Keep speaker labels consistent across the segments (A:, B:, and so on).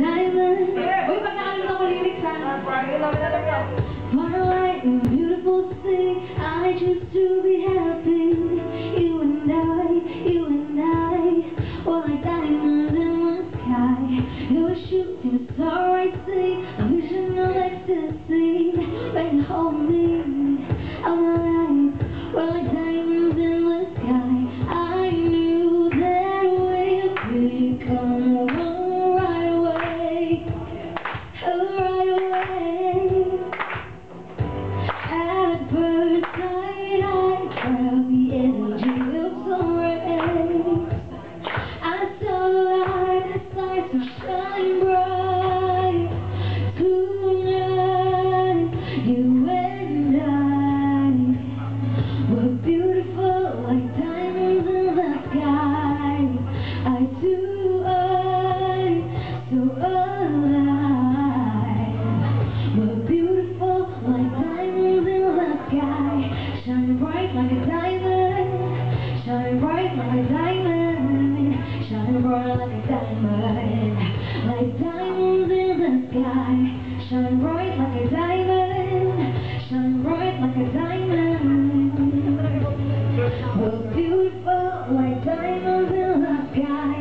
A: diamond. Uy, pag nakalimutan ko lyrics ha. Wanna light a beautiful thing. I choose to be happy. You and I, we're like diamonds in the sky. You're a shooting star, I see, a vision of ecstasy. When you hold me, I'm alive. We're like diamonds in the sky. I knew that we'd become one right away. Right away. At first sight, I felt the energy of sun rays. I saw the light, the stars to shine bright. Tonight, you and I were beautiful like diamonds in the sky. Eye to eye, so alive. We're beautiful like diamonds in the sky. Shining bright like a diamond. Shining bright like a diamond. Shining bright like a diamond. Like diamonds in the sky. Shining bright like a diamond. Shining bright like a diamond. We're beautiful like diamonds in the sky.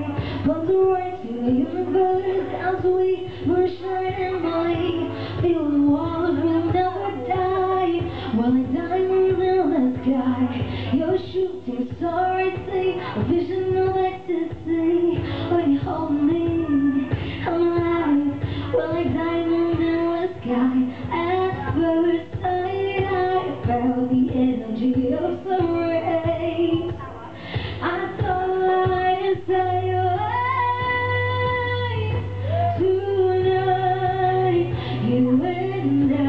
A: From the right to the universe as we will shine and believe. Feel the walls will never die. We're like diamonds in the sky. You're a shooting star, I see, a vision of ecstasy. When you hold me, I'm alive. We're like diamonds in the sky. At first sight, I felt the energy of sun rays. I saw the light inside your eyes. Tonight, you and I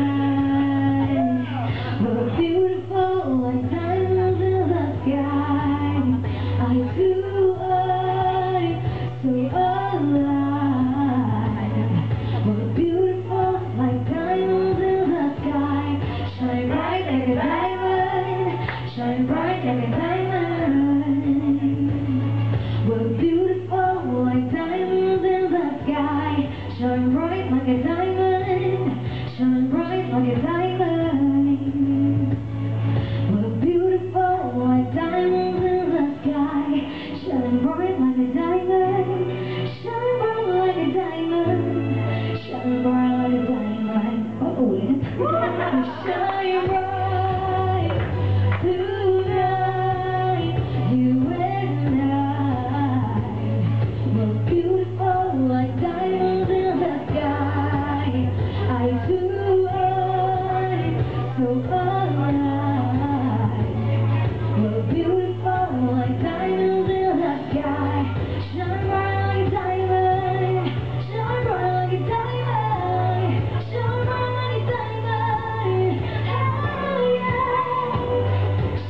A: were beautiful like diamonds in the sky. Eye to eye, so alive. We're beautiful like diamonds in the sky. Shine bright like a diamond. Shine bright like a diamond. We're beautiful like diamonds in the sky. Shine bright like a diamond. Shine bright like a diamond. We're beautiful like diamonds in the sky. Shine bright like a diamond. Shine bright like a diamond. Shine bright like a diamond. Uulit. Shine bright tonight. You and I were beautiful like diamonds in the sky. Eye to eye, so alive. We're beautiful like diamonds in the sky. Shine bright like a diamond. Shine bright like a diamond. Shine bright like a diamond. Hell yeah.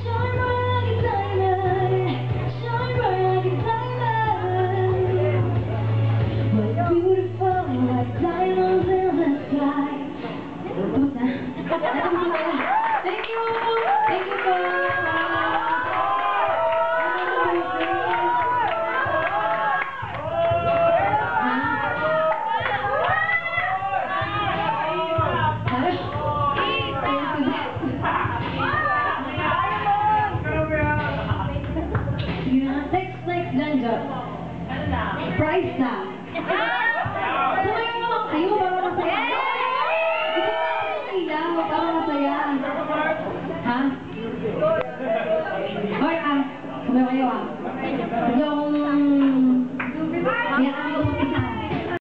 A: Shine bright like a diamond. Shine bright like a diamond. We're beautiful like diamonds in the sky. Thank you. Thank you po. Next dungeon. Price na. Tumayo naman kayo para masaya. Ito na para masaya. Ha? Hoy, sumayo kayo ha. Hindi ako